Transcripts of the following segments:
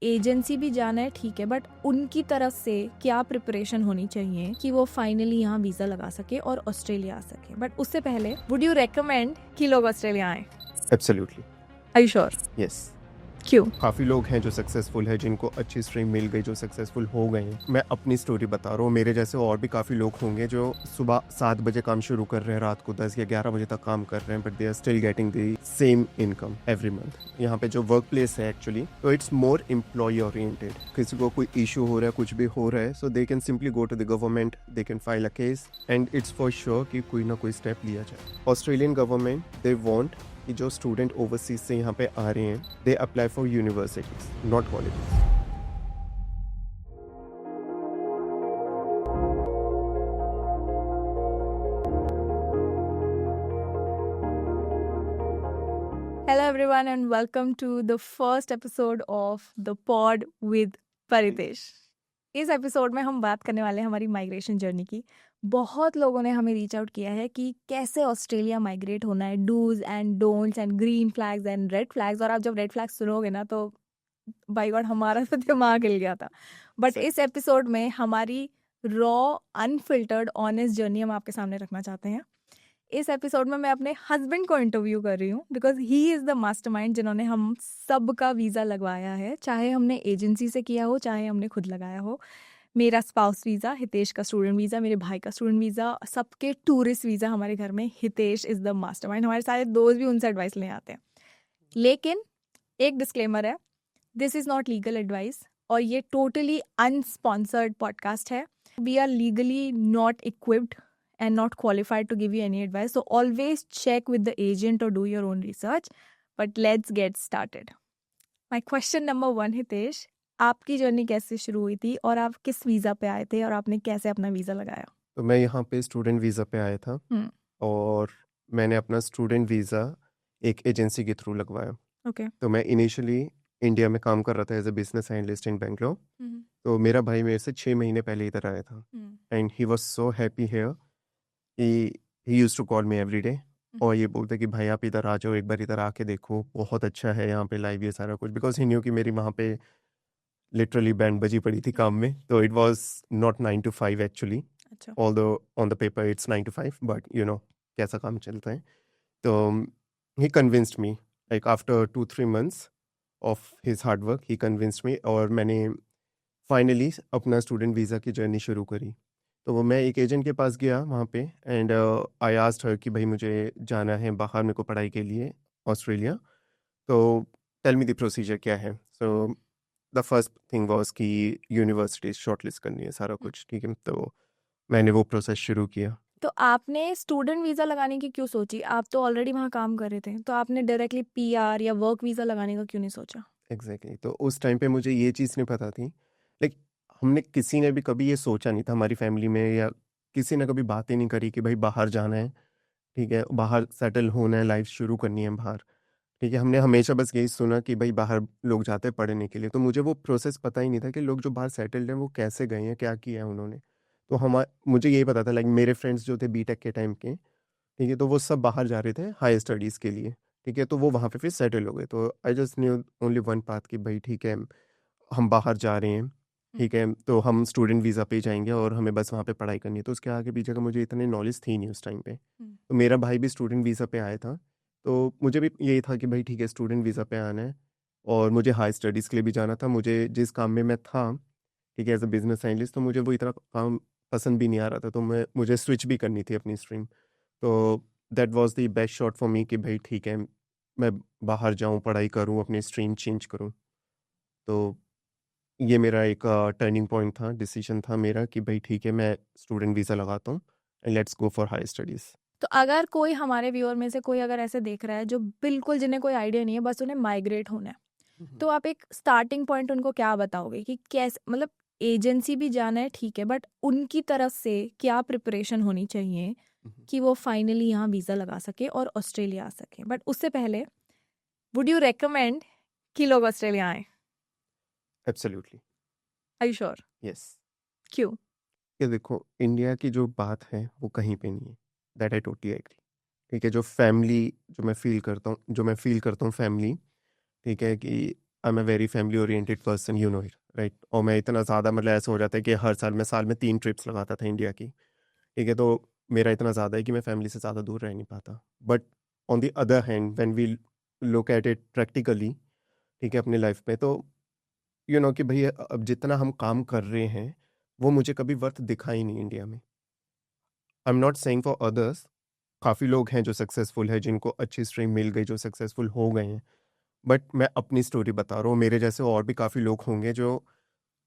Agency भी जाना है ठीक है, बट उनकी तरफ से क्या प्रिपरेशन होनी चाहिए कि वो फाइनली यहाँ वीजा लगा सके और ऑस्ट्रेलिया आ सके। बट उससे पहले वुड यू रेकमेंड कि लोग ऑस्ट्रेलिया आए? Absolutely are you sure? Yes. क्यों? काफ़ी लोग हैं जो सक्सेसफुल है, जिनको अच्छी स्ट्रीम मिल गई, जो सक्सेसफुल हो गए हैं। मैं अपनी स्टोरी बता रहा हूँ, मेरे जैसे और भी काफ़ी लोग होंगे जो सुबह 7 बजे काम शुरू कर रहे हैं, रात को 10 या 11 बजे तक काम कर रहे हैं, but they are still getting the same income every month. यहाँ पे जो वर्क प्लेस है एक्चुअली, तो इट्स मोर एम्प्लॉय ओरिएंटेड। किसी को कोई इशू हो रहा है, कुछ भी हो रहा है, so they can simply go to the government, they can file a case and it's for sure कि कोई ना कोई स्टेप लिया जाए। ऑस्ट्रेलियन गवर्नमेंट दे वांट कि जो स्टूडेंट ओवरसीज से यहाँ पे आ रहे हैं, they apply for universities, not colleges. Hello everyone and welcome to the first episode of the pod with परितेश। इस एपिसोड में हम बात करने वाले हैं हमारी माइग्रेशन जर्नी की। बहुत लोगों ने हमें रीच आउट किया है कि कैसे ऑस्ट्रेलिया माइग्रेट होना है, dos and don'ts and green flags and red flags. और आप जब रेड फ्लैग्स सुनोगे ना तो बाय गॉड हमारा तो दिमाग हिल गया था। बट इस एपिसोड में हमारी रॉ अनफिल्टर्ड ऑनेस्ट जर्नी हम आपके सामने रखना चाहते हैं। इस एपिसोड में मैं अपने हस्बैंड को इंटरव्यू कर रही हूँ because he is the mastermind जिन्होंने हम सब का वीज़ा लगवाया है, चाहे हमने एजेंसी से किया हो चाहे हमने खुद लगाया हो। मेरा स्पाउस वीज़ा, हितेश का स्टूडेंट वीज़ा, मेरे भाई का स्टूडेंट वीज़ा, सबके टूरिस्ट वीज़ा हमारे घर में हितेश इज़ द मास्टरमाइंड। हमारे सारे दोस्त भी उनसे एडवाइस लेने आते हैं। लेकिन एक डिस्क्लेमर है, this is not legal advice और ये टोटली अनस्पॉन्सर्ड पॉडकास्ट है। We are legally not equipped and not qualified to give you any advice. So always check with the agent or do your own research. But let's get started. My question number 1, Hitesh, आपकी journey कैसे शुरू हुई थी और आप किस visa पे आए थे और आपने कैसे अपना वीज़ा लगाया? तो मैं यहाँ पे स्टूडेंट वीज़ा पे आया था और मैंने अपना स्टूडेंट वीज़ा एक एजेंसी के थ्रू लगवाया। ओके। तो मैं इनिशियली इंडिया में काम कर रहा था एज अ बिजनेस एनालिस्ट इन बेंगलोर। तो मेरा भाई मेरे से 6 महीने पहले इधर आया था and he was so happy here. He used to call me every day और ये बोलते कि भाई आप इधर आ जाओ, एक बार इधर आके देखो, बहुत अच्छा है यहाँ पे लाइव, ये सारा कुछ। बिकॉज ही न्यू कि मेरी वहाँ पे लिटरली बैंड बजी पड़ी थी काम में। तो it was not 9 to 5 actually, अच्छा। Although on the paper it's 9 to 5, but you know कैसा काम चलता है। तो he convinced me, like after 2-3 months of his hard work, he convinced me और मैंने फाइनली अपना स्टूडेंट वीज़ा की जर्नी शुरू करी। तो वो मैं एक एजेंट के पास गया वहाँ पे एंड आई आस्क्ड हर कि भाई मुझे जाना है बाहर मेरे को पढ़ाई के लिए ऑस्ट्रेलिया, तो टेल मी द प्रोसीजर क्या है। So the first thing was कि यूनिवर्सिटी शॉर्टलिस्ट करनी है, सारा कुछ ठीक है। तो मैंने वो प्रोसेस शुरू किया। तो आपने स्टूडेंट वीज़ा लगाने की क्यों सोची? आप तो ऑलरेडी वहाँ काम कर रहे थे, तो आपने डायरेक्टली पीआर या वर्क वीज़ा लगाने का क्यों नहीं सोचा? एग्जैक्टली तो उस टाइम पे मुझे ये चीज़ नहीं पता थी, लाइक हमने किसी ने भी कभी ये सोचा नहीं था हमारी फैमिली में, या किसी ने कभी बात ही नहीं करी कि भाई बाहर जाना है, ठीक है, बाहर सेटल होना है, लाइफ शुरू करनी है बाहर, ठीक है। हमने हमेशा बस यही सुना कि भाई बाहर लोग जाते हैं पढ़ने के लिए। तो मुझे वो प्रोसेस पता ही नहीं था कि लोग जो बाहर सेटल्ड हैं वो कैसे गए हैं, क्या किया है उन्होंने। तो हम मुझे यही पता था, लाइक मेरे फ्रेंड्स जो थे बीटेक के टाइम के, ठीक है, तो वो सब बाहर जा रहे थे हाई स्टडीज़ के लिए, ठीक है। तो वो वहाँ पे फिर सेटल हो गए। तो I just new only one path कि भाई ठीक है, हम बाहर जा रहे हैं, ठीक है, तो हम स्टूडेंट वीज़ा पे जाएंगे और हमें बस वहाँ पे पढ़ाई करनी है। तो उसके आगे पीछे का मुझे इतनी नॉलेज थी नहीं उस टाइम पे। तो मेरा भाई भी स्टूडेंट वीज़ा पे आया था, तो मुझे भी यही था कि भाई ठीक है स्टूडेंट वीज़ा पे आना है और मुझे हाई स्टडीज़ के लिए भी जाना था। मुझे जिस काम में मैं था, ठीक है, एज अ बिजनेस साइंटिस्ट, तो मुझे वो इतना काम पसंद भी नहीं आ रहा था। तो मुझे स्विच भी करनी थी अपनी स्ट्रीम। तो that was the best shot for me कि भाई ठीक है मैं बाहर जाऊँ, पढ़ाई करूँ, अपनी स्ट्रीम चेंज करूँ। तो ये मेरा एक टर्निंग पॉइंट था, डिसीजन था मेरा कि भाई ठीक है मैं स्टूडेंट वीज़ा लगाता हूँ and let's go for high studies. तो अगर कोई हमारे व्यूअर में से कोई अगर ऐसे देख रहा है जो बिल्कुल जिन्हें कोई आइडिया नहीं है, बस उन्हें माइग्रेट होना है, तो आप एक स्टार्टिंग पॉइंट उनको क्या बताओगे कि कैसे, मतलब एजेंसी भी जाना है ठीक है, बट उनकी तरफ से क्या प्रिपरेशन होनी चाहिए कि वो फाइनली यहाँ वीज़ा लगा सके और ऑस्ट्रेलिया आ सके। बट उससे पहले वुड यू रेकमेंड कि लोग ऑस्ट्रेलिया आए? Absolutely are you sure? Yes. क्यों? ये देखो इंडिया की जो बात है वो कहीं पे नहीं है, दैट आई टोटली एग्री, ठीक है। जो फैमिली जो मैं फील करता हूँ फैमिली, ठीक है, कि I am a very family oriented person, you know it, right. और मैं इतना ज़्यादा मतलब ऐसा हो जाता है कि हर साल मैं साल में 3 ट्रिप्स लगाता था इंडिया की, ठीक है। तो मेरा इतना ज़्यादा है कि मैं फैमिली से ज़्यादा दूर रह नहीं पाता। But on the other hand when we look at it practically, ठीक है, अपनी लाइफ में, तो यू नो कि भैया अब जितना हम काम कर रहे हैं वो मुझे कभी वर्थ दिखा ही नहीं इंडिया में। I am not saying for others, काफ़ी लोग हैं जो सक्सेसफुल है, जिनको अच्छी स्ट्रीम मिल गई, जो सक्सेसफुल हो गए हैं। बट मैं अपनी स्टोरी बता रहा हूँ, मेरे जैसे और भी काफ़ी लोग होंगे जो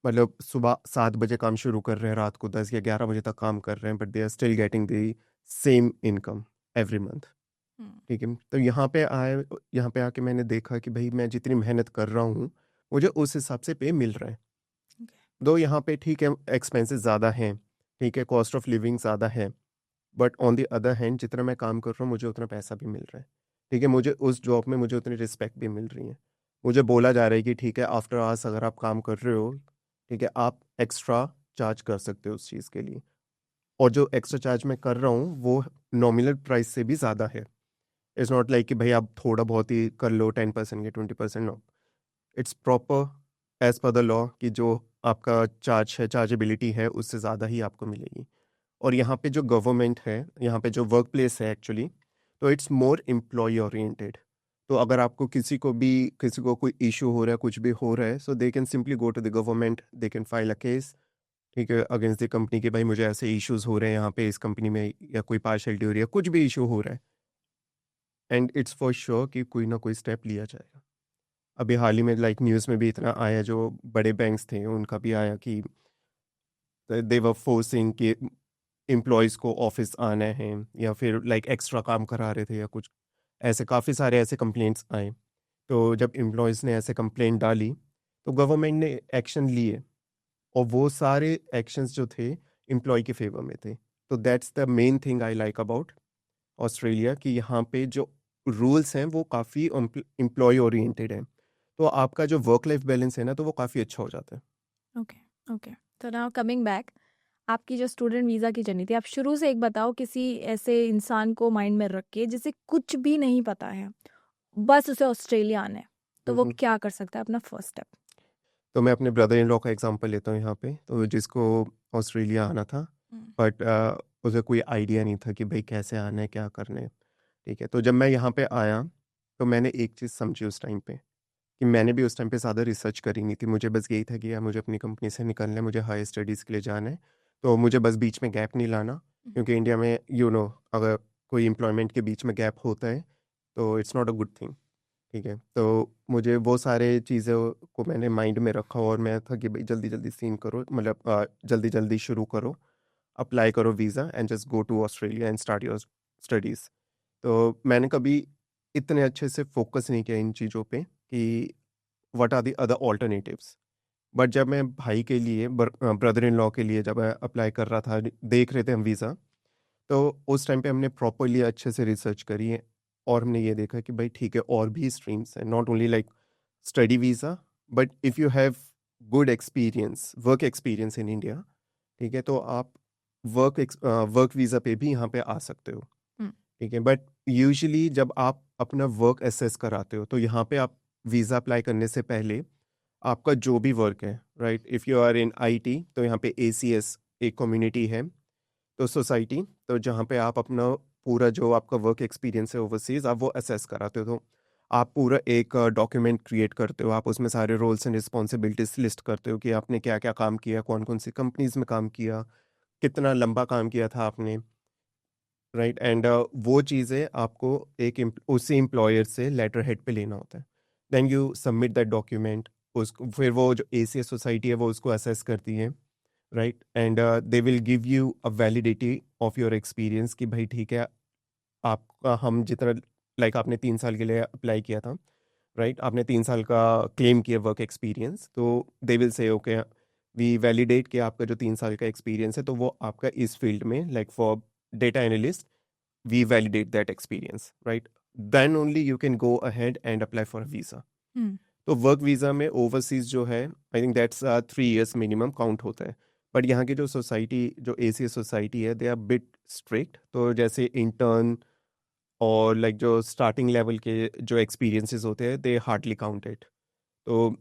मतलब सुबह 7 बजे काम शुरू कर रहे हैं, रात को 10 या 11 बजे तक काम कर रहे हैं, but they are still getting the same income every month, hmm. ठीक है। तो यहाँ पे आके मैंने देखा कि भाई मैं जितनी मेहनत कर रहा हूँ मुझे उस हिसाब से पे मिल रहा है। Okay. दो यहाँ पे ठीक है एक्सपेंसेस ज़्यादा हैं, ठीक है, कॉस्ट ऑफ लिविंग ज़्यादा है, but on the other hand जितना मैं काम कर रहा हूँ मुझे उतना पैसा भी मिल रहा है, ठीक है। मुझे उस जॉब में मुझे उतनी रिस्पेक्ट भी मिल रही है। मुझे बोला जा रहा है कि ठीक है आफ्टर आवर्स अगर आप काम कर रहे हो, ठीक है, आप एक्स्ट्रा चार्ज कर सकते हो उस चीज़ के लिए। और जो एक्स्ट्रा चार्ज मैं कर रहा हूँ वो नॉमिनल प्राइस से भी ज़्यादा है। इट्स नॉट लाइक कि भाई आप थोड़ा बहुत ही कर लो 10% या 20%, no, it's proper as per the law कि जो आपका चार्ज है, चार्जेबिलिटी है, उससे ज़्यादा ही आपको मिलेगी। और यहाँ पे जो गवर्नमेंट है, यहाँ पे जो वर्क प्लेस है एक्चुअली, तो इट्स मोर एम्प्लॉय ओरिएंटेड। तो अगर आपको किसी को कोई इशू हो रहा है, कुछ भी हो रहा है, so they can simply go to the government, they can file a case, ठीक है, अगेंस्ट द कंपनी के भाई मुझे ऐसे इश्यूज हो रहे हैं यहाँ पे इस कंपनी में, या कोई पार्शलिटी हो रही है, कुछ भी इशू हो रहा है, एंड इट्स फॉर श्योर कि कोई ना कोई स्टेप लिया जाएगा। अभी हाल ही में लाइक न्यूज़ में भी इतना आया, जो बड़े बैंक्स थे उनका भी आया कि दे वर फोर्सिंग कि एम्प्लॉयज़ को ऑफिस आना है, या फिर लाइक एक्स्ट्रा काम करा रहे थे या कुछ, ऐसे काफ़ी सारे ऐसे कंप्लेंट्स आए। तो जब एम्प्लॉयज़ ने ऐसे कंप्लेंट डाली तो गवर्नमेंट ने एक्शन लिए, और वो सारे एक्शंस जो थे एम्प्लॉय के फेवर में थे। तो that's the main thing I like about Australia, कि यहाँ पे जो रूल्स हैं वो काफ़ी एम्प्लॉय ओरिएंटेड हैं। तो आपका जो वर्क लाइफ बैलेंस है ना, तो वो काफ़ी अच्छा हो जाता है। ओके। ओके। तो नाउ कमिंग बैक, आपकी जो स्टूडेंट वीज़ा की जर्नी थी, आप शुरू से एक बताओ, किसी ऐसे इंसान को माइंड में रख के जिसे कुछ भी नहीं पता है, बस उसे ऑस्ट्रेलिया आना है, तो वो हम्म। क्या कर सकता है अपना फर्स्ट स्टेप? तो मैं अपने ब्रदर इन लॉ का एग्जांपल लेता हूँ यहाँ पे, तो जिसको ऑस्ट्रेलिया आना था, बट उसे कोई आइडिया नहीं था कि भाई कैसे आना है, क्या करना है, ठीक है। तो जब मैं यहाँ पे आया तो मैंने एक चीज़ समझी उस टाइम पे, कि मैंने भी उस टाइम पे ज़्यादा रिसर्च करी नहीं थी। मुझे बस यही था कि यार मुझे अपनी कंपनी से निकलना है, मुझे हायर स्टडीज़ के लिए जाना है, तो मुझे बस बीच में गैप नहीं लाना, क्योंकि इंडिया में अगर कोई एम्प्लॉयमेंट के बीच में गैप होता है तो it's not a good thing, ठीक है। तो मुझे वो सारे चीज़ों को मैंने माइंड में रखा, और मैं था कि भाई जल्दी जल्दी सीन करो, मतलब जल्दी जल्दी शुरू करो, अप्लाई करो visa and just go to Australia and start your studies. तो मैंने कभी इतने अच्छे से फोकस नहीं किया इन चीज़ों पे कि what are the other alternatives. But जब मैं भाई के लिए, ब्रदर इन लॉ के लिए जब अप्लाई कर रहा था, देख रहे थे हम वीज़ा, तो उस टाइम पे हमने प्रॉपरली अच्छे से रिसर्च करी है, और हमने ये देखा कि भाई ठीक है और भी स्ट्रीम्स हैं, not only like study visa, but if you have good experience, work experience in India, ठीक है, तो आप वर्क वीज़ा पे भी यहाँ पे आ सकते हो, हम्म। ठीक है। बट यूजुअली जब आप अपना वर्क एसेस कराते हो, तो यहाँ पे आप वीज़ा अप्लाई करने से पहले आपका जो भी वर्क है, right, if you are in IT तो यहाँ पे एसीएस एक कम्युनिटी है, तो सोसाइटी, तो जहाँ पे आप अपना पूरा जो आपका वर्क एक्सपीरियंस है ओवरसीज आप वो असेस कराते हो, तो आप पूरा एक डॉक्यूमेंट क्रिएट करते हो, आप उसमें सारे रोल्स एंड रिस्पॉन्सिबिलिटीज लिस्ट करते हो कि आपने क्या क्या काम किया, कौन कौन सी कंपनीज में काम किया, कितना लंबा काम किया था आपने, राइट। एंड वो चीज़ें आपको उसी एम्प्लॉयर से लेटर हेड पे लेना होता है। Then you submit that document, उसको फिर वो जो एसीएस सोसाइटी है वो उसको असेस करती है, right. And they will give you a validity of your experience, कि भाई ठीक है आपका हम जितना, लाइक आपने 3 साल के लिए अप्लाई किया था, राइट, आपने 3 साल का क्लेम किया वर्क एक्सपीरियंस, तो they will say okay we validate कि आपका जो 3 साल का एक्सपीरियंस है तो वो आपका इस फील्ड में, like for data analyst, we validate that experience, right. Then only you can go ahead and apply for a visa. Hmm. तो वर्क वीज़ा में ओवरसीज जो है, I think that's 3 years minimum count होता है। But यहाँ की जो society, जो एसीएस सोसाइटी है, दे आर बिट स्ट्रिक्ट, तो जैसे इंटर्न और लाइक जो स्टार्टिंग लेवल के जो एक्सपीरियंसेस होते हैं, दे हार्डली काउंटेड, तो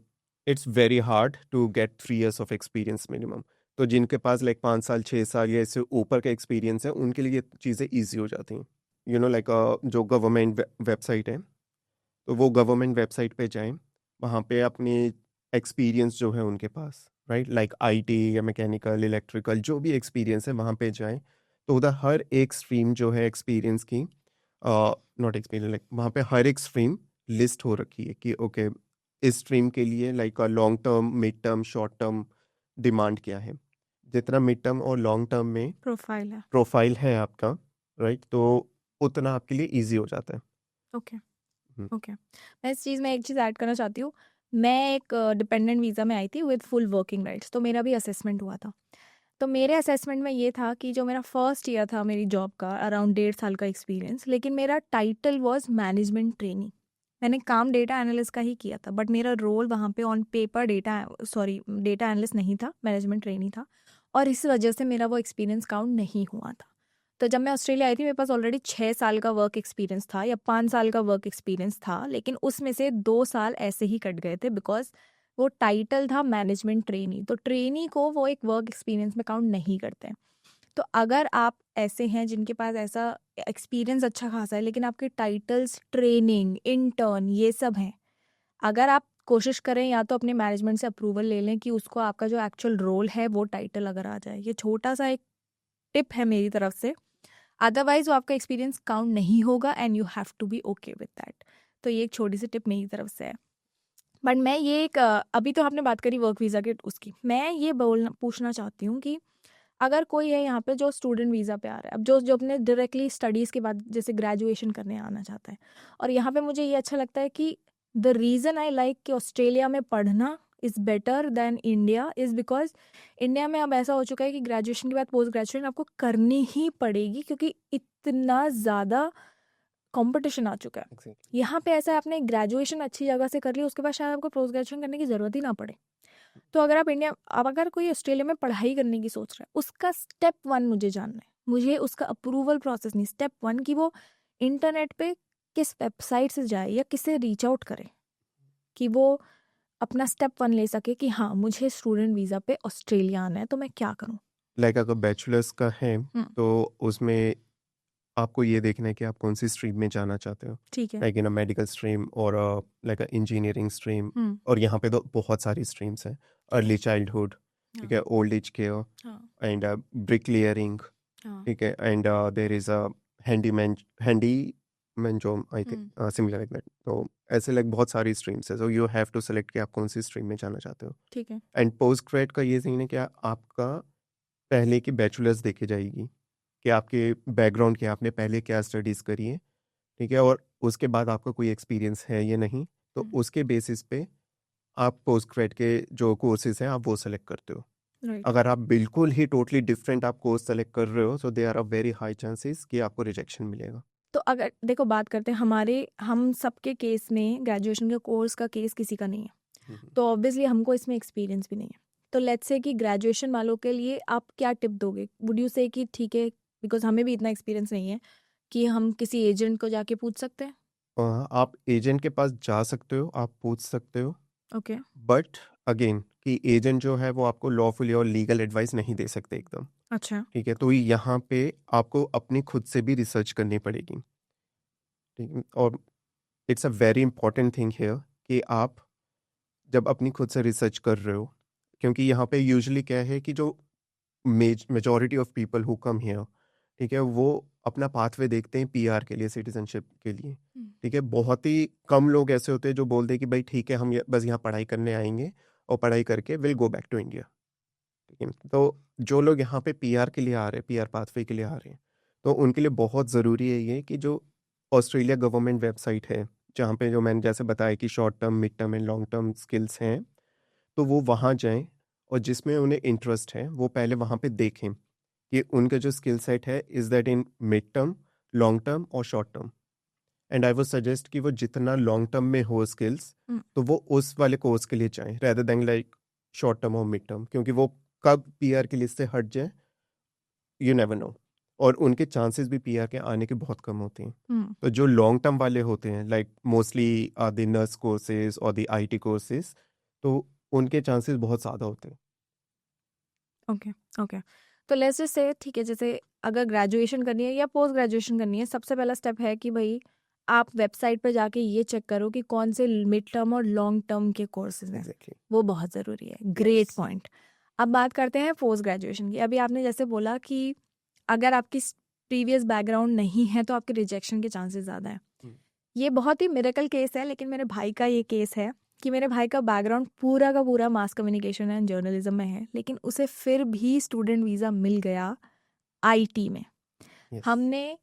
it's very hard to get 3 years of experience minimum. तो जिनके पास लाइक 5 साल 6 साल या इससे ऊपर का एक्सपीरियंस है उनके लिए ये चीज़ें ईजी हो जाती हैं। लाइक जो गवर्नमेंट वेबसाइट है, तो वो गवर्नमेंट वेबसाइट पे जाएं, वहाँ पे अपनी एक्सपीरियंस जो है उनके पास, राइट, लाइक आईटी या मैकेनिकल इलेक्ट्रिकल जो भी एक्सपीरियंस है वहाँ पे जाएं। तो उधर हर एक स्ट्रीम जो है एक्सपीरियंस की, नॉट एक्सपीरियंस, लाइक वहाँ पे हर एक स्ट्रीम लिस्ट हो रखी है कि ओके इस स्ट्रीम के लिए like long term mid term short term demand क्या है। जितना मिड टर्म और लॉन्ग टर्म में प्रोफाइल है। प्रोफाइल है आपका, राइट, तो उतना आपके लिए इजी हो जाता है। ओके हम्म, ओके। मैं इस चीज़ में एक चीज़ ऐड करना चाहती हूँ। मैं एक डिपेंडेंट वीज़ा में आई थी विद फुल वर्किंग राइट्स, तो मेरा भी असेसमेंट हुआ था। तो मेरे असेसमेंट में ये था कि जो मेरा फर्स्ट ईयर था मेरी जॉब का, अराउंड 1.5 साल का एक्सपीरियंस, लेकिन मेरा टाइटल वाज मैनेजमेंट ट्रेनी। मैंने काम डेटा एनालिस्ट का ही किया था, बट मेरा रोल वहाँ पे ऑन पेपर डेटा एनालिस्ट नहीं था, मैनेजमेंट ट्रेनी था। और इस वजह से मेरा वो एक्सपीरियंस काउंट नहीं हुआ था। तो जब मैं ऑस्ट्रेलिया आई थी मेरे पास ऑलरेडी 6 साल का वर्क एक्सपीरियंस था या 5 साल का वर्क एक्सपीरियंस था, लेकिन उसमें से 2 साल ऐसे ही कट गए थे बिकॉज वो टाइटल था मैनेजमेंट ट्रेनी। तो ट्रेनी को वो एक वर्क एक्सपीरियंस में काउंट नहीं करते हैं। तो अगर आप ऐसे हैं जिनके पास ऐसा एक्सपीरियंस अच्छा खासा है लेकिन आपके टाइटल्स ट्रेनिंग इंटर्न ये सब हैं, अगर आप कोशिश करें या तो अपने मैनेजमेंट से अप्रूवल ले लें कि उसको आपका जो एक्चुअल रोल है वो टाइटल अगर आ जाए। ये छोटा सा एक टिप है मेरी तरफ से। अदरवाइज वो आपका एक्सपीरियंस काउंट नहीं होगा and you have to be okay with that. तो ये एक छोटी सी टिप मेरी तरफ से है। बट मैं ये एक अभी तो आपने बात करी वर्क वीज़ा की उसकी, मैं ये बोलना पूछना चाहती हूँ कि अगर कोई है यहाँ पे जो स्टूडेंट वीज़ा पे आ रहा है, अब जो जो अपने डायरेक्टली स्टडीज़ के बाद जैसे ग्रेजुएशन करने आना चाहता है, और यहाँ पे मुझे ये अच्छा लगता है कि द रीज़न आई लाइक कि ऑस्ट्रेलिया में पढ़ना is better than India is because India में अब ऐसा हो चुका है कि ग्रेजुएशन के बाद पोस्ट ग्रेजुएशन आपको करनी ही पड़ेगी क्योंकि इतना ज़्यादा कंपटीशन आ चुका है। exactly. यहाँ पे ऐसा है, आपने ग्रेजुएशन अच्छी जगह से कर ली उसके बाद शायद आपको पोस्ट ग्रेजुएशन करने की ज़रूरत ही ना पड़े। तो अगर आप इंडिया, अब अगर कोई ऑस्ट्रेलिया में पढ़ाई करने की सोच रहा है, उसका स्टेप 1 मुझे जानना है। मुझे उसका अप्रूवल प्रोसेस नहीं, स्टेप 1 कि वो इंटरनेट पे किस वेबसाइट से जाए या किसे रीच आउट करे कि वो अपना स्टेप 1 ले सके कि हाँ मुझे स्टूडेंट वीज़ा पे ऑस्ट्रेलिया आना है, तो मैं क्या करूँ? लाइक अगर बैचलर्स का है तो उसमें आपको ये देखना है कि आप कौन सी स्ट्रीम में जाना चाहते हो, ठीक है। Like in a medical stream और लाइक अ इंजीनियरिंग स्ट्रीम। और यहाँ पे तो बहुत सारी स्ट्रीम्स हैं, अर्ली चाइल्डहुड, ठीक है, old age care and bricklaying, हाँ ठीक है, and there is a handyman job I think similar like that. तो ऐसे लाइक बहुत सारी स्ट्रीम्स है, so you have to select कि आप कौन सी स्ट्रीम में जाना चाहते हो। ठीक है। एंड पोस्ट ग्रेड का ये सीन है कि आपका पहले की बैचलर्स देखी जाएगी कि आपके बैकग्राउंड क्या, आपने पहले क्या स्टडीज़ करी है, ठीक है, और उसके बाद आपका कोई एक्सपीरियंस है या नहीं, तो उसके बेसिस पे आप पोस्ट ग्रेड के जो कोर्सेज हैं आप वो सेलेक्ट करते हो। राइट। अगर आप बिल्कुल ही टोटली डिफरेंट आप कोर्स सेलेक्ट कर रहे हो, so they are a very high chances कि आपको रिजेक्शन मिलेगा। तो अगर देखो बात करते हैं हम सबके केस में ग्रेजुएशन के कोर्स का केस किसी का नहीं है, तो ऑब्वियसली हमको इसमें एक्सपीरियंस भी नहीं है। तो लेट्स से कि ग्रेजुएशन वालों के लिए आप क्या टिप दोगे? वुड यू से कि ठीक है, बिकॉज हमें भी इतना एक्सपीरियंस नहीं है कि हम किसी एजेंट को जाके पूछ सकते हैं? आप एजेंट के पास जा सकते हो, आप पूछ सकते हो, ओके। बट अगेन कि एजेंट जो है वो आपको लॉफुली और लीगल एडवाइस नहीं दे सकते एकदम, अच्छा। ठीक है। तो यहाँ पे आपको अपनी खुद से भी रिसर्च करनी पड़ेगी, ठीक है। और it's a very important thing here कि आप जब अपनी खुद से रिसर्च कर रहे हो, क्योंकि यहाँ पे यूजुअली क्या है कि जो majority of people who come here, ठीक है, वो अपना पाथवे देखते हैं पीआर के लिए, सिटीजनशिप के लिए, ठीक है। बहुत ही कम लोग ऐसे होते हैं जो बोलते हैं कि भाई ठीक है हम बस यहाँ पढ़ाई करने आएंगे और पढ़ाई करके will go back to India, ठीक है। तो जो लोग यहाँ पे पीआर के लिए आ रहे हैं, पीआर पाथवे के लिए आ रहे हैं, तो उनके लिए बहुत ज़रूरी है ये कि जो ऑस्ट्रेलिया गवर्नमेंट वेबसाइट है, जहाँ पे जो मैंने जैसे बताया कि short term mid term and long term skills हैं, तो वो वहाँ जाएं और जिसमें उन्हें इंटरेस्ट है वो पहले वहाँ पे देखें कि उनका जो स्किल सेट है is that in mid term, long term और short term. And I would suggest कि वो जितना लॉन्ग टर्म में हो स्किल्स, तो वो उस वाले कोर्स के लिए जाएं rather than like short term और मिड टर्म, क्योंकि वो कब पीआर की लिस्ट से हट जाए यू नेवर नो। और उनके चांसेस भी पीआर के आने के बहुत कम होते हैं। हम्म तो जो लॉन्ग टर्म वाले होते हैं like mostly the nurse courses और द आईटी कोर्सेज, तो उनके चांसेस बहुत ज़्यादा होते हैं। Okay okay. तो लेट्स जस्ट से ठीक है, जैसे अगर ग्रेजुएशन करनी है या पोस्ट ग्रेजुएशन करनी है, सबसे पहला स्टेप है कि भाई आप वेबसाइट पर जाके ये चेक करो कि कौन से मिड टर्म और लॉन्ग टर्म के कोर्सेज हैं। एग्जैक्टली। वो बहुत ज़रूरी है। Great yes. पॉइंट। अब बात करते हैं पोस्ट ग्रेजुएशन की। अभी आपने जैसे बोला कि अगर आपकी प्रीवियस बैकग्राउंड नहीं है तो आपके रिजेक्शन के चांसेस ज़्यादा हैं। ये बहुत ही मिरेकल केस है, लेकिन मेरे भाई का ये केस है कि मेरे भाई का बैकग्राउंड पूरा का पूरा मास कम्युनिकेशन एंड जर्नलिज्म में है, लेकिन उसे फिर भी स्टूडेंट वीज़ा मिल गया आईटी में। यस। हमने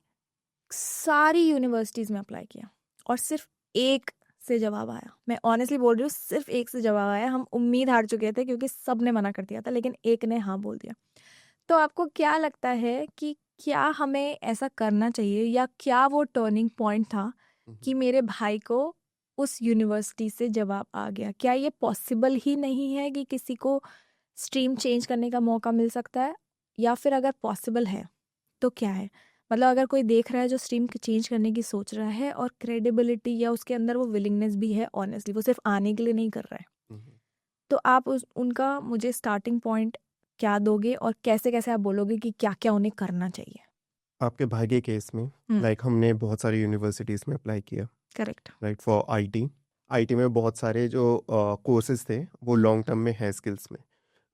सारी यूनिवर्सिटीज़ में अप्लाई किया और सिर्फ एक से जवाब आया। मैं ऑनेस्टली बोल रही हूँ, सिर्फ एक से जवाब आया। हम उम्मीद हार चुके थे क्योंकि सब ने मना कर दिया था, लेकिन एक ने हाँ बोल दिया। तो आपको क्या लगता है कि क्या हमें ऐसा करना चाहिए, या क्या वो टर्निंग पॉइंट था कि मेरे भाई को उस यूनिवर्सिटी से जवाब आ गया? क्या ये पॉसिबल ही नहीं है कि किसी को स्ट्रीम चेंज करने का मौका मिल सकता है, या फिर अगर पॉसिबल है तो क्या है? मतलब अगर कोई देख रहा है जो स्ट्रीम चेंज करने की सोच रहा है और क्रेडिबिलिटी या उसके अंदर वो विलिंगनेस भी है, ऑनेस्टली वो सिर्फ आने के लिए नहीं कर रहा है, तो आप उनका मुझे स्टार्टिंग पॉइंट क्या दोगे और कैसे कैसे आप बोलोगे कि क्या क्या उन्हें करना चाहिए? आपके भाई के केस में लाइक हमने बहुत सारी यूनिवर्सिटीज़ में अप्लाई किया करेक्ट। राइट फॉर आईटी में बहुत सारे जो कोर्सेज थे वो लॉन्ग टर्म में है स्किल्स में,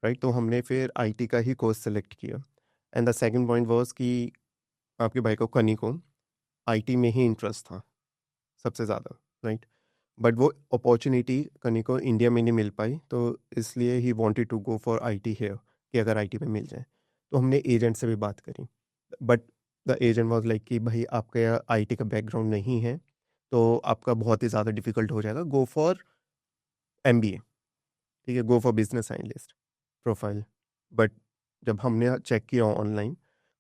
राइट। तो हमने फिर आईटी का ही कोर्स सेलेक्ट किया। And the second point was कि आपके भाई को कनी को आईटी में ही इंटरेस्ट था सबसे ज़्यादा, राइट। बट वो अपॉर्चुनिटी कनी को इंडिया में नहीं मिल पाई, तो इसलिए he wanted to go for IT here कि अगर आईटी में मिल जाए। तो हमने एजेंट से भी बात करी, but the agent was like कि भाई आपका आईटी का बैकग्राउंड नहीं है तो आपका बहुत ही ज़्यादा डिफिकल्ट हो जाएगा, गो फॉर एमबीए, ठीक है, go for business analyst profile. But जब हमने चेक किया ऑनलाइन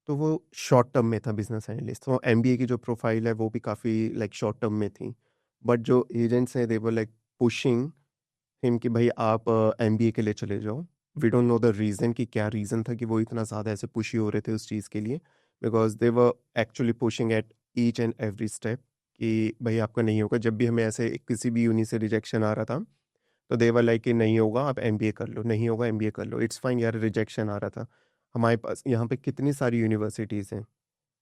तो वो शॉर्ट टर्म में था बिजनेस एनालिस्ट, तो एमबीए की जो प्रोफाइल है वो भी काफ़ी लाइक शॉर्ट टर्म में थी। बट जो एजेंट्स हैं they were like pushing him कि भाई आप एमबीए के लिए चले जाओ। We don't know the reason कि क्या रीज़न था कि वो इतना ज़्यादा ऐसे पुशी हो रहे थे उस चीज़ के लिए, because they were actually pushing at each and every step कि भाई आपका नहीं होगा। जब भी हमें ऐसे किसी भी यूनि से रिजेक्शन आ रहा था तो दे वर लाइक कि नहीं होगा, आप एमबीए कर लो, नहीं होगा एमबीए कर लो, इट्स फाइन यार। रिजेक्शन आ रहा था, हमारे पास यहाँ पे कितनी सारी यूनिवर्सिटीज़ हैं,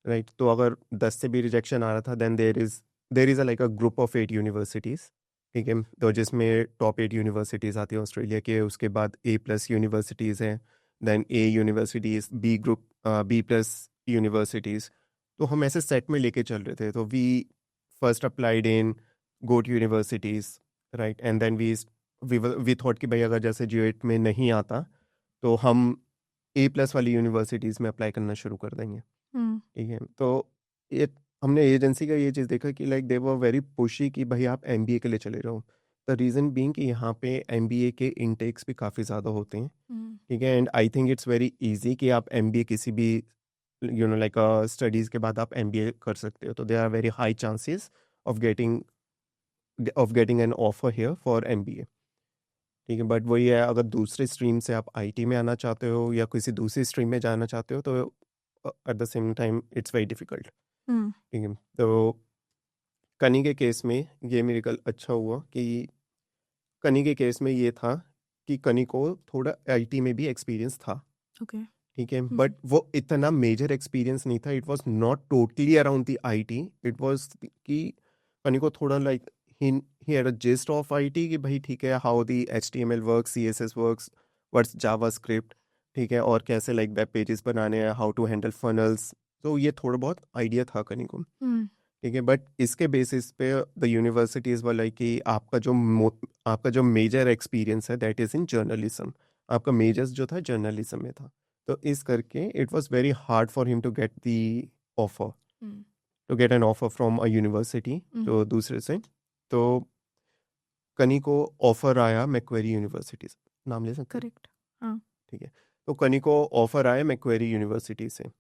राइट। तो अगर 10 से भी रिजेक्शन आ रहा था then there is like a group of 8 universities, ठीक है। तो जिसमें टॉप 8 यूनिवर्सिटीज़ आती हैं ऑस्ट्रेलिया के, उसके बाद A+ यूनिवर्सिटीज़ हैं, then A universities, B group, B+ universities. तो हम ऐसे सेट में लेके चल रहे थे। तो वी फर्स्ट अप्लाइड इन गोट universities, right. And then we thought कि भाई अगर जैसे G8 में नहीं आता तो हम A+ वाली यूनिवर्सिटीज़ में अप्लाई करना शुरू कर देंगे, ठीक है। तो ये हमने एजेंसी का ये चीज़ देखा कि like they were very pushy कि भाई आप एमबीए के लिए चले जाओ। द रीज़न बीइंग कि यहाँ पे एमबीए के इनटेक्स भी काफ़ी ज़्यादा होते हैं, ठीक है। And I think it's very easy कि आप एमबीए किसी भी लाइक स्टडीज़ के बाद आप एमबीए कर सकते हो। तो there are very high chances of getting an offer here for MBA, ठीक है। बट वही है, अगर दूसरे स्ट्रीम से आप आईटी में आना चाहते हो या किसी दूसरी स्ट्रीम में जाना चाहते हो तो eight the same time it's very difficult, ठीक है। तो कनी के केस में ये मिरेकल अच्छा हुआ कि कनी के केस में ये था कि कनी को थोड़ा आईटी में भी एक्सपीरियंस था, ओके। ठीक है। बट वो इतना मेजर एक्सपीरियंस नहीं था, it was not totally around the IT. It was कि कनी को थोड़ा like he had a gist of IT कि भाई ठीक है, how the HTML works, CSS works, what's JavaScript, ठीक है, और कैसे लाइक वेब पेजेस बनाने हैं, हाउ टू हैंडल फनल्स। तो ये थोड़ा बहुत आइडिया था कनी को, ठीक है। बट इसके बेसिस पे द यूनिवर्सिटीज़ वाला कि आपका जो मेजर एक्सपीरियंस है दैट इज़ इन जर्नलिज्म, आपका मेजर्स जो था जर्नलिज्म में था। तो इस करके it was very hard for him to get the offer, to get an offer from a university जो दूसरे से। तो कनी को ऑफर आया मैक्वेरी यूनिवर्सिटी से, नाम ले सकते हैं? करेक्ट। हाँ। ठीक है। तो कनी को ऑफर आया मैक्वेरी यूनिवर्सिटी से।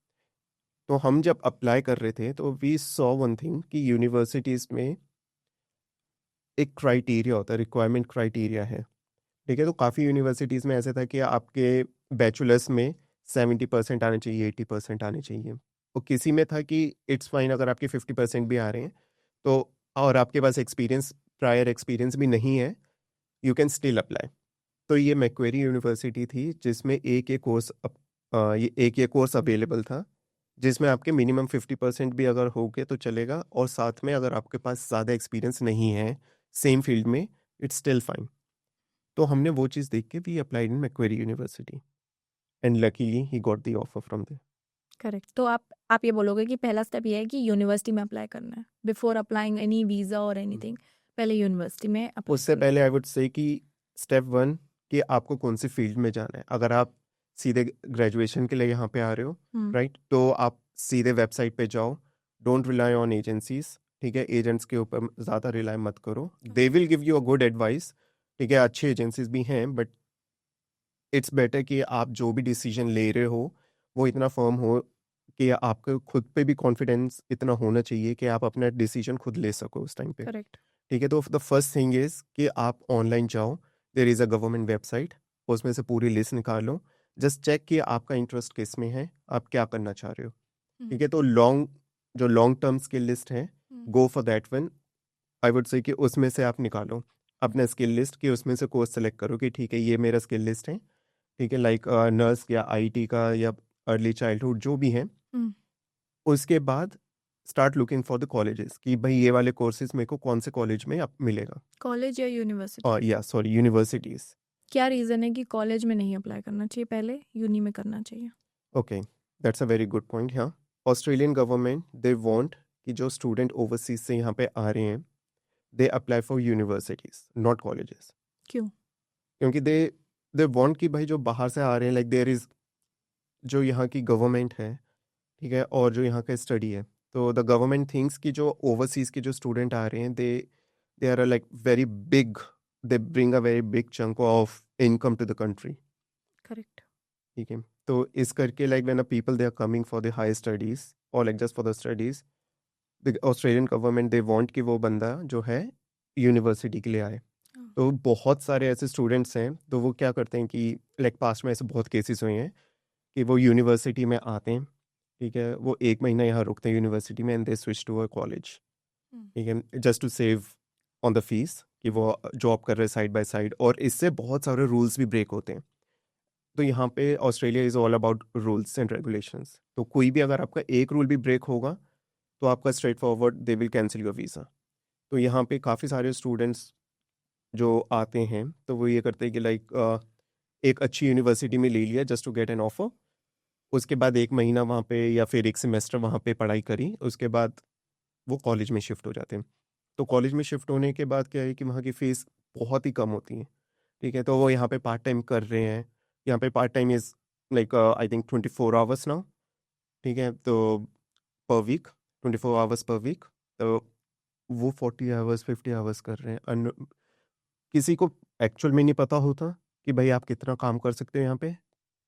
तो हम जब अप्लाई कर रहे थे तो वी सॉ वन थिंग कि यूनिवर्सिटीज़ में एक क्राइटेरिया होता है, रिक्वायरमेंट क्राइटेरिया है, ठीक है। तो काफ़ी यूनिवर्सिटीज़ में ऐसे था कि आपके बैचलर्स में 70% आने चाहिए, 80% आने चाहिए, और किसी में था कि इट्स फाइन अगर आपके 50% भी आ रहे हैं तो, और आपके पास प्रायर एक्सपीरियंस भी नहीं है, यू कैन स्टिल अप्लाई। तो ये मैक्वेरी यूनिवर्सिटी थी जिसमें एक ये कोर्स अवेलेबल था जिसमें आपके मिनिमम 50% भी अगर हो गए तो चलेगा, और साथ में अगर आपके पास ज़्यादा एक्सपीरियंस नहीं है सेम फील्ड में, इट्स स्टिल फाइन। तो हमने वो चीज़ देख के we applied in Macquarie university and luckily he got the offer from there. Correct. तो आप ये बोलोगे कि पहला स्टेप ये है कि यूनिवर्सिटी में अप्लाई करना है बिफोर अप्लाइंग एनी वीज़ा और एनीथिंग, पहले यूनिवर्सिटी में अप्लाई उससे करना पहले आई वुड से कि स्टेप 1 कि आपको कौन सी फील्ड में जाना है। अगर आप सीधे ग्रेजुएशन के लिए यहाँ पे आ रहे हो, है। राइट, तो आप सीधे वेबसाइट पे जाओ, डोंट रिलाई ऑन एजेंसीज, ठीक है, एजेंट्स के ऊपर ज़्यादा रिलाई मत करो, they will give you a good advice, ठीक है, अच्छी एजेंसीज भी हैं, बट इट्स बेटर कि आप जो भी डिसीजन ले रहे हो वो इतना फर्म हो कि आपको खुद पे भी कॉन्फिडेंस इतना होना चाहिए कि आप अपना डिसीजन खुद ले सको उस टाइम पे। करेक्ट। ठीक है, तो द फर्स्ट थिंग इज कि आप ऑनलाइन जाओ, there is a government website, उसमें से पूरी लिस्ट निकालो, जस्ट चेक कि आपका इंटरेस्ट किस में है, आप क्या करना चाह रहे हो। ठीक है, तो लॉन्ग टर्म स्किल लिस्ट है, go for that one. I would say कि उसमें से आप निकालो अपना स्किल लिस्ट, कि उसमें से कोर्स सेलेक्ट करो कि ठीक है ये मेरा स्किल लिस्ट है, ठीक है, लाइक नर्स या आईटी का या अर्ली चाइल्डहुड जो भी है। उसके बाद start looking for the colleges कि भाई ये वाले कोर्सेज मेरे को कौन से कॉलेज में अब मिलेगा, कॉलेज या यूनिवर्सिटी? या सॉरी यूनिवर्सिटीज। क्या रीज़न है कि कॉलेज में नहीं अप्लाई करना चाहिए, पहले यूनी में करना चाहिए? Okay, that's a very good point. हाँ, ऑस्ट्रेलियन गवर्नमेंट दे वांट कि जो स्टूडेंट ओवरसीज से यहाँ पे आ रहे हैं they apply for universities not colleges. क्यों? क्योंकि दे वांट कि भाई जो बाहर से आ रहे हैं, लाइक देयर इज जो यहाँ की गवर्नमेंट है, ठीक है, और जो यहाँ का स्टडी है, तो द गवर्नमेंट थिंक्स कि जो ओवरसीज के जो स्टूडेंट आ रहे हैं they are like very big, they bring a very big chunk of income to the country. Correct. ठीक है, तो इस करके like when people they are coming for the high studies और like just for the studies, the Australian government they want कि वो बंदा जो है यूनिवर्सिटी के लिए आए। तो बहुत सारे ऐसे स्टूडेंट्स हैं, तो वो क्या करते हैं कि लाइक पास्ट में ऐसे बहुत केसेस हुए हैं कि वो यूनिवर्सिटी में आते हैं, ठीक है, वो 1 महीना यहाँ रुकते हैं यूनिवर्सिटी में and they switch to a college, ठीक है, just to save on the fees कि वो जॉब कर रहे हैं साइड बाय साइड, और इससे बहुत सारे रूल्स भी ब्रेक होते हैं। तो यहाँ पे Australia is all about rules and regulations, तो कोई भी अगर आपका एक रूल भी ब्रेक होगा तो आपका straight forward they will cancel your visa. तो यहाँ पे काफ़ी सारे स्टूडेंट्स जो आते हैं तो वो ये करते हैं कि लाइक एक अच्छी यूनिवर्सिटी में ले लिया just to get an offer, उसके बाद 1 महीना वहाँ पे या फिर एक सेमेस्टर वहाँ पे पढ़ाई करी, उसके बाद वो कॉलेज में शिफ्ट हो जाते हैं। तो कॉलेज में शिफ्ट होने के बाद क्या है कि वहाँ की फीस बहुत ही कम होती है, ठीक है, तो वो यहाँ पे पार्ट टाइम कर रहे हैं। यहाँ पे part time is like I think 24 hours now, ठीक है, तो पर वीक, 24 आवर्स पर वीक, तो वो 40 आवर्स 50 आवर्स कर रहे हैं। किसी को एक्चुअल में नहीं पता होता कि भाई आप कितना काम कर सकते हो यहाँ पे,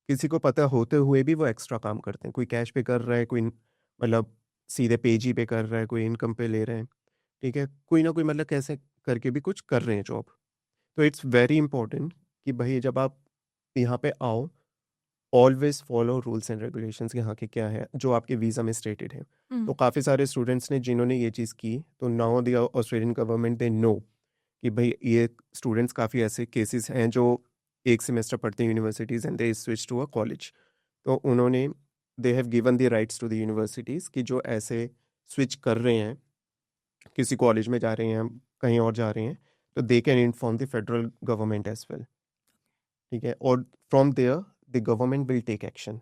किसी को पता होते हुए भी वो एक्स्ट्रा काम करते हैं, कोई कैश पे कर रहा है, कोई मतलब सीधे पेज ही पे कर रहा है, कोई इनकम पे ले रहे हैं, ठीक है, कोई ना कोई मतलब कैसे करके भी कुछ कर रहे हैं जॉब। तो इट्स वेरी इंपॉर्टेंट कि भाई जब आप यहाँ पे आओ, always follow rules and regulations यहाँ के क्या है जो आपके वीज़ा में स्टेटेड है। तो काफ़ी सारे स्टूडेंट्स ने जिन्होंने ये चीज़ की, तो now the Australian government they know कि भाई ये स्टूडेंट्स काफ़ी ऐसे केसेस हैं जो एक सेमेस्टर पढ़ते हैं universities and they switch to a college. तो उन्होंने they have given the rights to the universities कि जो ऐसे स्विच कर रहे हैं, किसी कॉलेज में जा रहे हैं, कहीं और जा रहे हैं, तो they can inform the federal government as well, ठीक है, और from there the government will take action.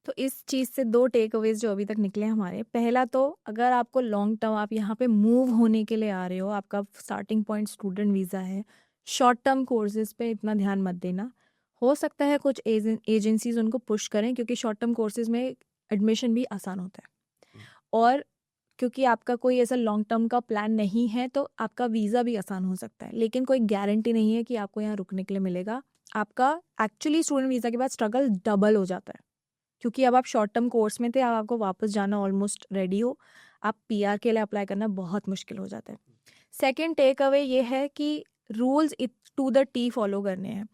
तो इस चीज़ से 2 टेक अवेज़ जो अभी तक निकले हैं हमारे, पहला तो अगर आपको लॉन्ग टर्म आप यहाँ पे मूव होने के लिए आ रहे हो, आपका स्टार्टिंग पॉइंट स्टूडेंट वीज़ा है, शॉर्ट टर्म कोर्सेज़ पे इतना ध्यान मत देना। हो सकता है कुछ एजेंसीज़ उनको पुश करें क्योंकि शॉर्ट टर्म कोर्सेज़ में एडमिशन भी आसान होता है, और क्योंकि आपका कोई ऐसा लॉन्ग टर्म का प्लान नहीं है तो आपका वीज़ा भी आसान हो सकता है, लेकिन कोई गारंटी नहीं है कि आपको यहाँ रुकने के लिए मिलेगा। आपका एक्चुअली स्टूडेंट वीज़ा के बाद स्ट्रगल डबल हो जाता है, क्योंकि अब आप शॉर्ट टर्म कोर्स में थे, अब आपको वापस जाना ऑलमोस्ट रेडी हो, आप पीआर के लिए अप्लाई करना बहुत मुश्किल हो जाता है। सेकंड टेक अवे ये है कि रूल्स टू द टी फॉलो करने हैं।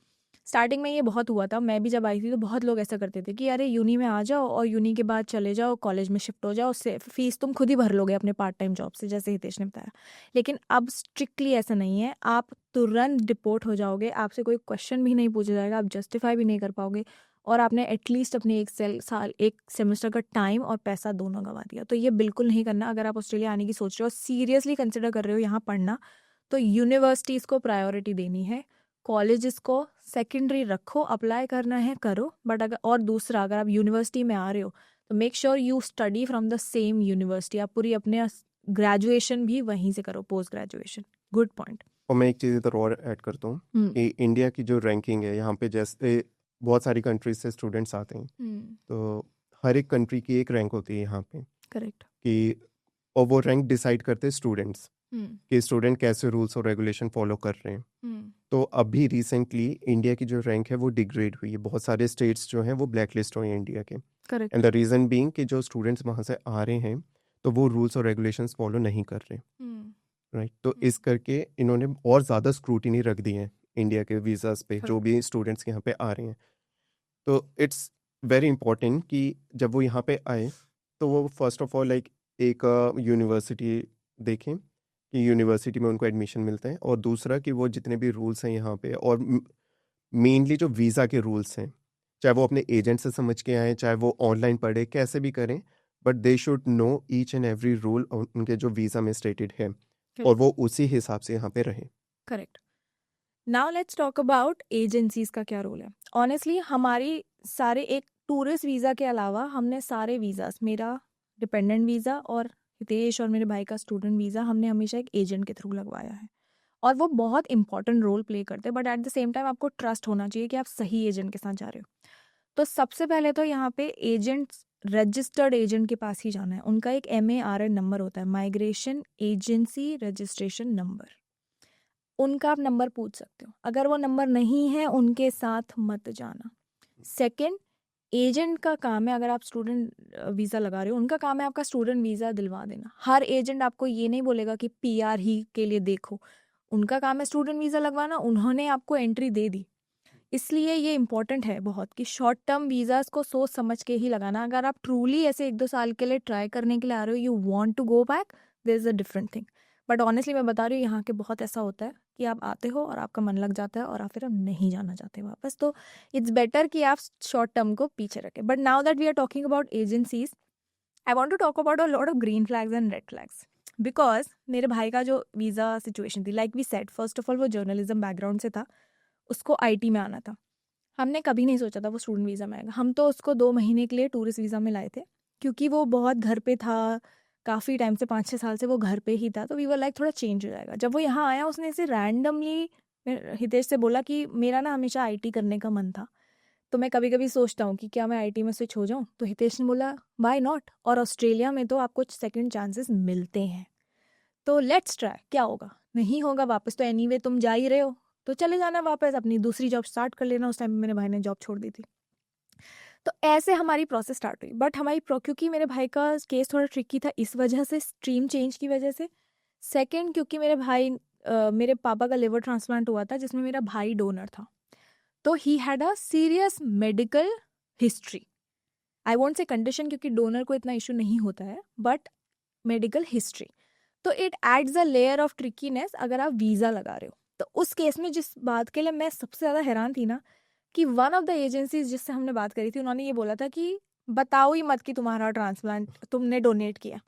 स्टार्टिंग में ये बहुत हुआ था, मैं भी जब आई थी तो बहुत लोग ऐसा करते थे कि अरे यूनी में आ जाओ और यूनी के बाद चले जाओ कॉलेज में शिफ्ट हो जाओ, उससे फीस तुम खुद ही भर लोगे अपने पार्ट टाइम जॉब से, जैसे हितेश ने बताया। लेकिन अब स्ट्रिक्टली ऐसा नहीं है, आप तुरंत डिपोर्ट हो जाओगे, आपसे कोई क्वेश्चन भी नहीं पूछा जाएगा, आप जस्टिफाई भी नहीं कर पाओगे, और आपने एटलीस्ट अपने एक सेमेस्टर का टाइम और पैसा दोनों गंवा दिया। तो ये बिल्कुल नहीं करना। अगर आप ऑस्ट्रेलिया आने की सोच रहे हो, सीरियसली कंसिडर कर रहे हो यहाँ पढ़ना, तो यूनिवर्सिटीज़ को प्रायोरिटी देनी है, कॉलेजेस को सेकेंडरी रखो, अप्लाई करना है करो, बट अगर और दूसरा अगर आप यूनिवर्सिटी में आ रहे हो तो make sure you study from the same university, आप पूरी अपने ग्रेजुएशन भी वहीं से करो, पोस्ट ग्रेजुएशन। Good point. और मैं एक चीज़ इधर और ऐड करता हूँ कि इंडिया की जो रैंकिंग है यहाँ पे, जैसे बहुत सारी कंट्रीज से स्टूडेंट्स आते हैं, तो हर एक कंट्री की एक रैंक होती है यहाँ पे करेक्ट। कि, और वो रैंक डिसाइड करते हैं स्टूडेंट्स कि स्टूडेंट कैसे रूल्स और रेगुलेशन फॉलो कर रहे हैं। तो अभी रिसेंटली इंडिया की जो रैंक है वो डिग्रेड हुई है, बहुत सारे स्टेट्स जो हैं वो ब्लैक लिस्ट हुए हैं इंडिया के। Correct. And the reason being कि जो स्टूडेंट्स वहाँ से आ रहे हैं तो वो रूल्स और रेगुलेशंस फॉलो नहीं कर रहे, राइट। तो इस करके इन्होंने और ज़्यादा स्क्रूटिनी रख दी है इंडिया के वीज़ाज़ पे, जो भी स्टूडेंट्स यहाँ पे आ रहे हैं। तो इट्स वेरी इंपॉर्टेंट कि जब वो यहाँ पे आए तो वो फर्स्ट ऑफ ऑल लाइक एक यूनिवर्सिटी देखें कि यूनिवर्सिटी में उनको एडमिशन मिलते हैं, और दूसरा कि वो जितने भी रूल्स हैं यहाँ पे, और मेनली जो वीज़ा के रूल्स हैं, चाहे वो अपने एजेंट से समझ के आए, चाहे वो ऑनलाइन पढ़े, कैसे भी करें, but they should know each and every rule उनके जो वीज़ा में स्टेटेड है, और वो उसी हिसाब से यहाँ पे रहे। Correct. Now let's talk about agencies का क्या रोल है। ऑनेस्टली हमारी सारे, एक टूरिस्ट वीज़ा के अलावा हमने सारे वीज़ास, मेरा डिपेंडेंट वीज़ा और हितेश और मेरे भाई का स्टूडेंट वीज़ा, हमने हमेशा एक एजेंट के थ्रू लगवाया है, और वो बहुत इंपॉर्टेंट रोल प्ले करते हैं, but at the same time आपको ट्रस्ट होना चाहिए कि आप सही एजेंट के साथ जा रहे हो। तो सबसे पहले तो यहाँ पे एजेंट्स, रजिस्टर्ड एजेंट के पास ही जाना है। उनका एक MARN नंबर होता है, माइग्रेशन एजेंसी रजिस्ट्रेशन नंबर। उनका आप नंबर पूछ सकते हो। अगर वो नंबर नहीं है, उनके साथ मत जाना। सेकंड, एजेंट का काम है, अगर आप स्टूडेंट वीज़ा लगा रहे हो, उनका काम है आपका स्टूडेंट वीज़ा दिलवा देना। हर एजेंट आपको ये नहीं बोलेगा कि PR ही के लिए देखो, उनका काम है स्टूडेंट वीज़ा लगवाना, उन्होंने आपको एंट्री दे दी। इसलिए ये इंपॉर्टेंट है बहुत कि शॉर्ट टर्म वीज़ाज़ को सोच समझ के ही लगाना। अगर आप ट्रूली ऐसे 1-2 साल के लिए ट्राई करने के लिए आ रहे हो, you want to go back, there is a different thing. But honestly मैं बता रही हूँ, यहाँ के बहुत ऐसा होता है कि आप आते हो और आपका मन लग जाता है और आप फिर आप नहीं जाना चाहते वापस। तो इट्स बेटर कि आप शॉर्ट टर्म को पीछे रखें। But now that we are talking about agencies, I want to talk about a lot of green flags and red flags. Because मेरे भाई का जो वीज़ा सिचुएशन थी, like we said, first of all वो journalism background से था, उसको IT में आना था। हमने कभी नहीं सोचा था वो स्टूडेंट वीज़ा में आएगा। हम तो उसको 2 महीने के लिए टूरिस्ट वीज़ा में लाए थे, क्योंकि वो बहुत घर पे था, काफ़ी टाइम से 5-6 साल से वो घर पे ही था। तो वी वर लाइक थोड़ा चेंज हो जाएगा। जब वो यहाँ आया, उसने ऐसे रैंडमली हितेश से बोला कि मेरा ना हमेशा IT करने का मन था, तो मैं कभी कभी सोचता हूँ कि क्या मैं IT में स्विच हो जाऊँ। तो हितेश ने बोला वाई नॉट, और ऑस्ट्रेलिया में तो आपको सेकंड चांसेस मिलते हैं, तो लेट्स ट्राई, क्या होगा, नहीं होगा वापस तो एनीवे तुम जा ही रहे हो, तो चले जाना वापस, अपनी दूसरी जॉब स्टार्ट कर लेना। उस टाइम मेरे भाई ने जॉब छोड़ दी थी। तो ऐसे हमारी प्रोसेस स्टार्ट हुई। बट हमारी क्योंकि मेरे भाई का केस थोड़ा ट्रिकी था, इस वजह से, स्ट्रीम चेंज की वजह से। सेकंड, क्योंकि मेरे पापा का लिवर ट्रांसप्लांट हुआ था, जिसमें मेरा भाई डोनर था, तो he had a serious medical history. I won't say condition, क्योंकि डोनर को इतना इशू नहीं होता है, बट मेडिकल हिस्ट्री। तो it adds a layer of trickiness अगर आप वीज़ा लगा रहे हो। तो उस केस में जिस बात के लिए मैं सबसे ज़्यादा हैरान थी ना, कि वन ऑफ द एजेंसीज जिससे हमने बात करी थी, उन्होंने ये बोला था कि बताओ ही मत कि तुम्हारा ट्रांसप्लांट तुमने डोनेट किया।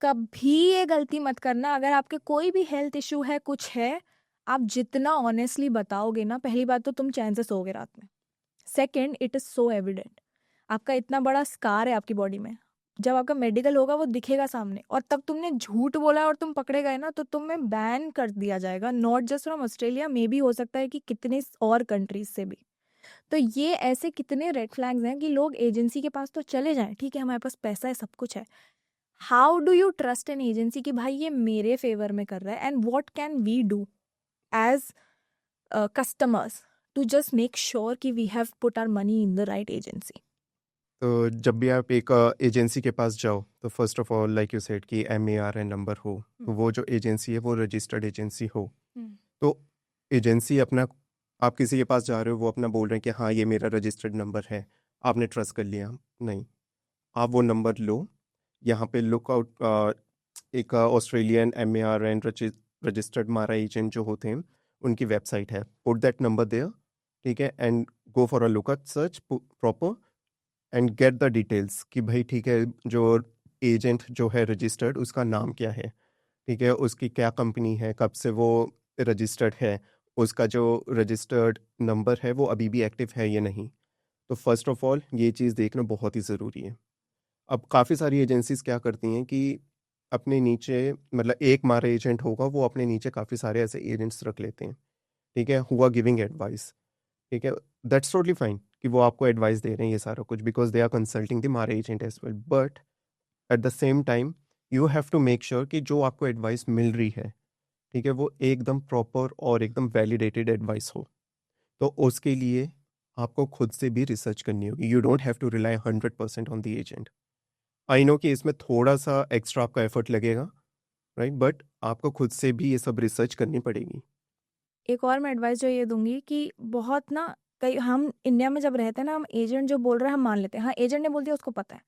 कभी ये गलती मत करना। अगर आपके कोई भी हेल्थ इशू है, कुछ है, आप जितना ऑनेस्टली बताओगे ना, पहली बात तो तुम चैन से सोओगे रात में। Second, it is so evident. आपका इतना बड़ा स्कार है आपकी बॉडी में, जब आपका मेडिकल होगा वो दिखेगा सामने, और तब तुमने झूठ बोला और तुम पकड़े गए ना, तो तुम्हें बैन कर दिया जाएगा, नॉट जस्ट फ्रॉम ऑस्ट्रेलिया, मे भी हो सकता है कि कितने और कंट्रीज से भी। तो ये ऐसे कितने रेड फ्लैग्स हैं कि लोग एजेंसी के पास तो चले जाएं, ठीक है हमारे पास पैसा है, सब कुछ है, how do you trust an agency कि भाई ये मेरे फेवर में कर रहा है, and what can we do as customers to just make sure कि we have put our money in the right agency. तो जब भी आप एक एजेंसी के पास जाओ, तो first of all like you said कि MARN नंबर हो, तो वो जो एजेंसी है वो रजिस्टर्ड एजेंसी हो। तो एजेंसी अपना आप किसी के पास जा रहे हो, वो अपना बोल रहे हैं कि हाँ ये मेरा रजिस्टर्ड नंबर है, आपने ट्रस्ट कर लिया। नहीं, आप वो नंबर लो, यहाँ पे लुकआउट एक ऑस्ट्रेलियन MARN रजिस्टर्ड मारा एजेंट जो होते हैं उनकी वेबसाइट है, पुट दैट नंबर देयर, ठीक है, and go for a lookout search proper and get the details कि भाई ठीक है जो एजेंट जो है रजिस्टर्ड उसका नाम क्या है, ठीक है, उसकी क्या कंपनी है, कब से वो रजिस्टर्ड है, उसका जो रजिस्टर्ड नंबर है वो अभी भी एक्टिव है या नहीं। तो फर्स्ट ऑफ ऑल ये चीज़ देखना बहुत ही ज़रूरी है। अब काफ़ी सारी एजेंसीज क्या करती हैं कि अपने नीचे, मतलब एक मारा एजेंट होगा वो अपने नीचे काफ़ी सारे ऐसे एजेंट्स रख लेते हैं, ठीक है, हु आर गिविंग एडवाइस, ठीक है, दैट्स टोटली फाइन कि वो आपको एडवाइस दे रहे हैं ये सारा कुछ, because they are consulting the MARA agent as well, but at the same time you have to make sure कि जो आपको एडवाइस मिल रही है, ठीक है, वो एकदम प्रॉपर और एकदम वैलिडेटेड एडवाइस हो। तो उसके लिए आपको खुद से भी रिसर्च करनी होगी। You don't have to rely 100% on the agent. I know कि इसमें थोड़ा सा एक्स्ट्रा आपका एफर्ट लगेगा, राइट, बट आपको खुद से भी ये सब रिसर्च करनी पड़ेगी। एक और मैं एडवाइस जो ये दूंगी कि बहुत ना, कई हम इंडिया में जब रहते हैं ना, हम एजेंट जो बोल रहा है हम मान लेते हैं, हाँ एजेंट ने बोल दिया उसको पता है,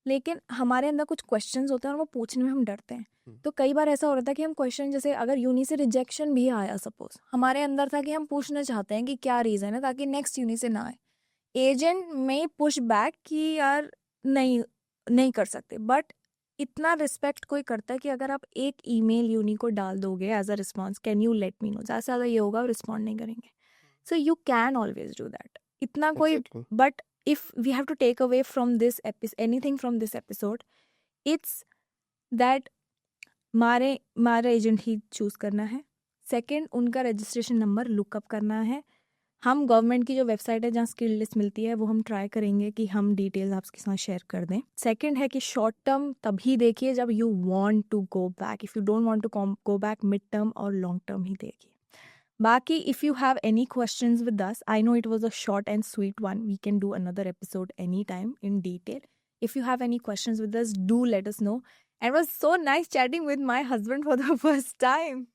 लेकिन हमारे अंदर कुछ क्वेश्चंस होते हैं और वो पूछने में हम डरते हैं। तो कई बार ऐसा हो रहा था कि हम क्वेश्चन, जैसे अगर यूनी से रिजेक्शन भी आया सपोज, हमारे अंदर था कि हम पूछना चाहते हैं कि क्या रीज़न है ताकि नेक्स्ट यूनी से ना आए। एजेंट में पुश बैक कि यार नहीं, नहीं कर सकते, बट इतना रिस्पेक्ट कोई करता है कि अगर आप एक ईमेल यूनी को डाल दोगे as a response, can you let me know, ज़्यादा से ज़्यादा ये होगा, रिस्पॉन्ड नहीं करेंगे। So you can always do that, इतना कोई। Exactly. But if we have to take away from this anything from this episode, it's that मारे मारे एजेंट ही चूज करना है। सेकंड, उनका रजिस्ट्रेशन नंबर लुकअप करना है। हम गवर्नमेंट की जो वेबसाइट है जहाँ स्किल लिस्ट मिलती है वो हम ट्राई करेंगे कि हम डिटेल्स आपके साथ शेयर कर दें। सेकंड है कि शॉर्ट टर्म तभी देखिए जब you want to go back, if you don't want to go back, mid term और लॉन्ग टर्म ही देखिए। बाकी if you have any questions with us, I know it was a short and sweet one. We can do another episode anytime in detail. If you have any questions with us, do let us know. And it was so nice chatting with my husband for the first time.